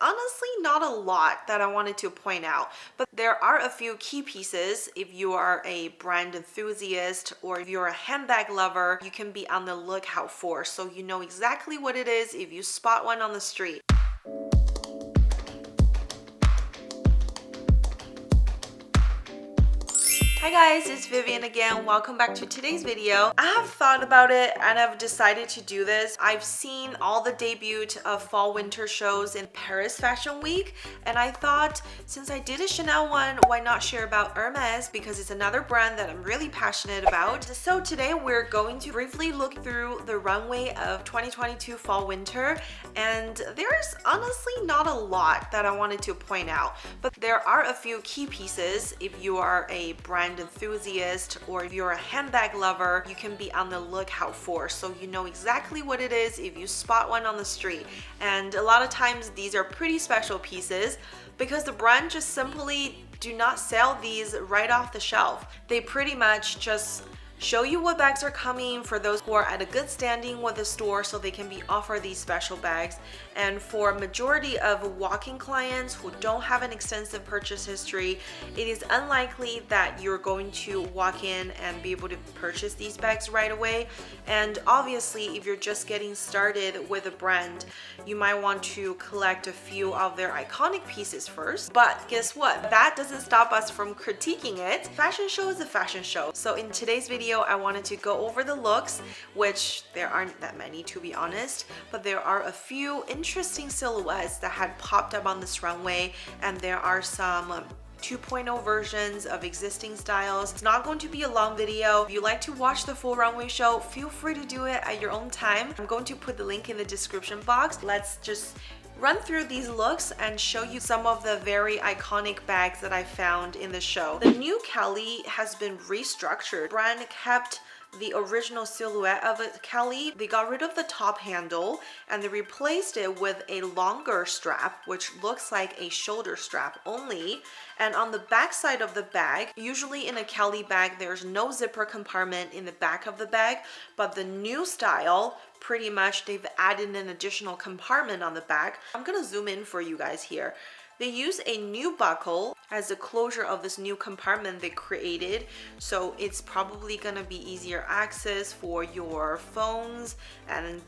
honestly not a lot that I wanted to point out, but there are a few key pieces. If you are a brand enthusiast or if you're a handbag lover, you can be on the lookout for, so you know exactly what it is if you spot one on the street. Hi guys, it's Vivian again. Welcome back to today's video. I have thought about it and I've decided to do this. I've seen all the debut of fall winter shows in Paris Fashion Week, and I thought since I did a Chanel one, why not share about Hermès, because it's another brand that I'm really passionate about. So today we're going to briefly look through the runway of 2022 fall winter, and there's honestly not a lot that I wanted to point out, but there are a few key pieces. If you are a brand enthusiast or if you're a handbag lover, you can be on the lookout for, so you know exactly what it is if you spot one on the street. And a lot of times these are pretty special pieces because the brand just simply do not sell these right off the shelf. They pretty much just show you what bags are coming for those who are at a good standing with the store, so they can be offered these special bags. And for a majority of walk-in clients who don't have an extensive purchase history, it is unlikely that you're going to walk in and be able to purchase these bags right away. And obviously, if you're just getting started with a brand, you might want to collect a few of their iconic pieces first. But guess what? That doesn't stop us from critiquing it. Fashion show is a fashion show. So in today's video, I wanted to go over the looks, which there aren't that many to be honest, but there are a few interesting silhouettes that had popped up on this runway, and there are some 2.0 versions of existing styles. It's not going to be a long video. If you like to watch the full runway show, feel free to do it at your own time. I'm going to put the link in the description box. Let's just run through these looks and show you some of the very iconic bags that I found in the show. The new Cali has been restructured. Brand kept the original silhouette of a Cali. They got rid of the top handle and they replaced it with a longer strap, which looks like a shoulder strap only. And on the back side of the bag, usually in a Cali bag, there's no zipper compartment in the back of the bag, but the new style, pretty much they've added an additional compartment on the back. I'm gonna zoom in for you guys here. They use a new buckle as the closure of this new compartment they created, so it's probably gonna be easier access for your phones and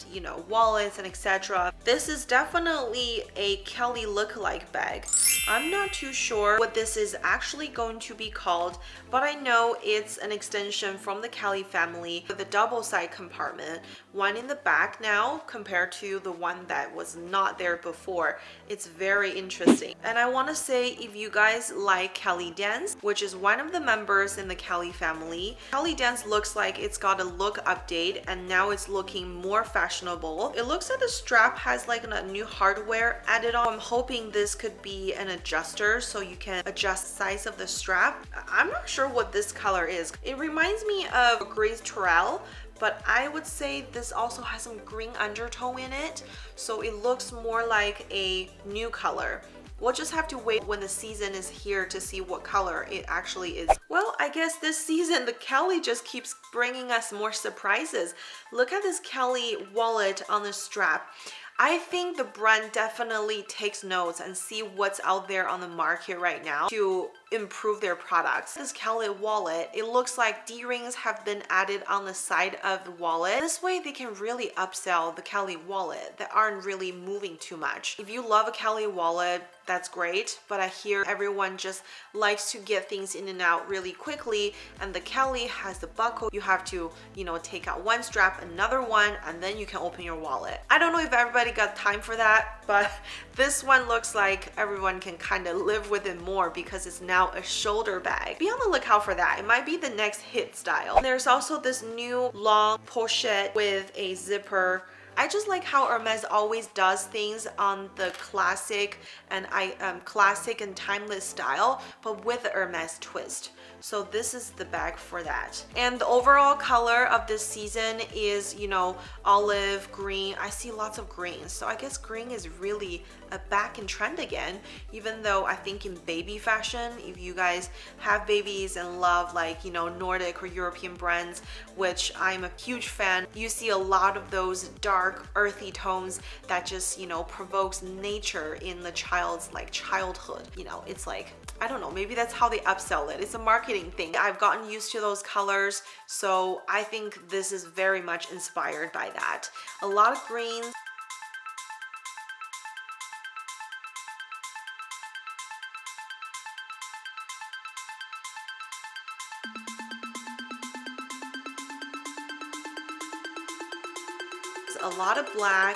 wallets and etc. This is definitely a Cali lookalike bag. I'm not too sure what this is actually going to be called, but I know it's an extension from the Cali family with a double side compartment, one in the back now compared to the one that was not there before. It's very interesting. And I want to say, if you guys like Cali Dance, which is one of the members in the Cali family, Cali Dance looks like it's got a look update and now it's looking more fashionable. It looks like the strap has like a new hardware added on. I'm hoping this could be an adjuster so you can adjust the size of the strap. I'm not sure what this color is. It reminds me of Grace Terrell, but I would say this also has some green undertone in it, so it looks more like a new color. We'll just have to wait when the season is here to see what color it actually is. Well, I guess this season the Cali just keeps bringing us more surprises. Look at this Cali wallet on the strap. I think the brand definitely takes notes and see what's out there on the market right now to improve their products. This Cali wallet, it looks like D-rings have been added on the side of the wallet. This way they can really upsell the Cali wallet that aren't really moving too much. If you love a Cali wallet, that's great, but I hear everyone just likes to get things in and out really quickly, and the Cali has the buckle. You have to, take out one strap, another one, and then you can open your wallet. I don't know if everybody got time for that, but this one looks like everyone can kind of live with it more because it's now a shoulder bag. Be on the lookout for that. It might be the next hit style. There's also this new long pochette with a zipper. I just like how Hermès always does things on the classic and timeless style, but with the Hermès twist. So this is the bag for that. And the overall color of this season is, olive, green. I see lots of greens. So I guess green is really back in trend again, even though I think in baby fashion, if you guys have babies and love Nordic or European brands, which I'm a huge fan, you see a lot of those dark dark earthy tones that just, you know, provokes nature in the child's like childhood. You know, it's like, I don't know, maybe that's how they upsell it. It's a marketing thing. I've gotten used to those colors, so I think this is very much inspired by that. A lot of greens. A lot of black.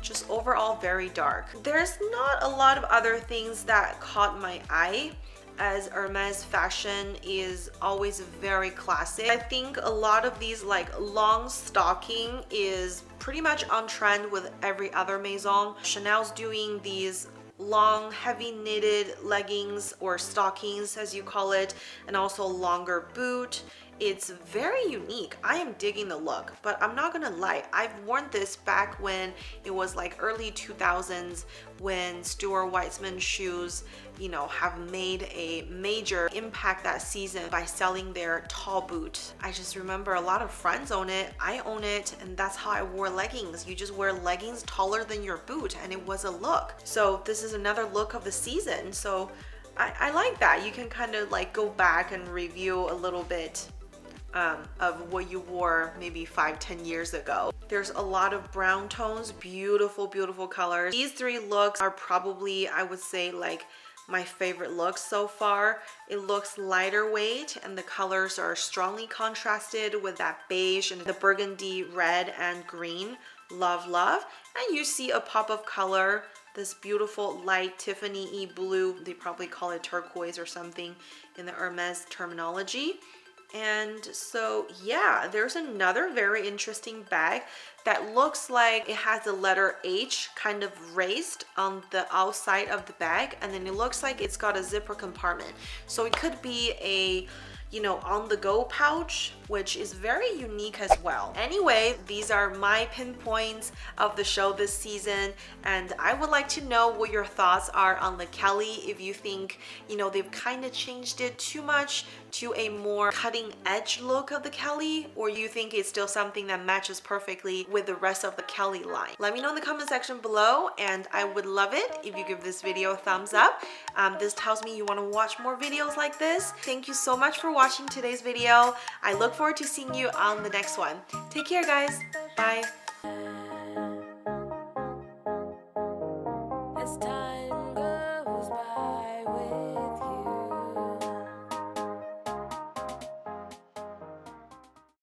Just overall very dark. There's not a lot of other things that caught my eye, as Hermès fashion is always very classic. I think a lot of these like long stocking is pretty much on trend with every other maison. Chanel's doing these long heavy knitted leggings or stockings as you call it, and also longer boot. It's very unique. I am digging the look, but I'm not gonna lie, I've worn this back when it was like early 2000s, when Stuart Weitzman shoes, you know, have made a major impact that season by selling their tall boot. I just remember a lot of friends own it, I own it, and that's how I wore leggings. You just wear leggings taller than your boot and it was a look. So this is another look of the season. So I like that. You can kind of like go back and review a little bit of what you wore maybe 5-10 years ago. There's a lot of brown tones, beautiful, beautiful colors. These three looks are probably, I would say, like my favorite looks so far. It looks lighter weight and the colors are strongly contrasted with that beige and the burgundy red and green. Love, love. And you see a pop of color, this beautiful light Tiffany-y blue. They probably call it turquoise or something in the Hermès terminology. And so yeah, there's another very interesting bag that looks like it has the letter H kind of raised on the outside of the bag, and then it looks like it's got a zipper compartment. So it could be a, you know, on-the-go pouch, which is very unique as well. Anyway, these are my pinpoints of the show this season, and I would like to know what your thoughts are on the Cali. If you think, you know, they've kind of changed it too much to a more cutting edge look of the Cali, or you think it's still something that matches perfectly with the rest of the Cali line. Let me know in the comment section below, and I would love it if you give this video a thumbs up. This tells me you want to watch more videos like this. Thank you so much for watching today's video. I look forward to seeing you on the next one. Take care, guys. Bye.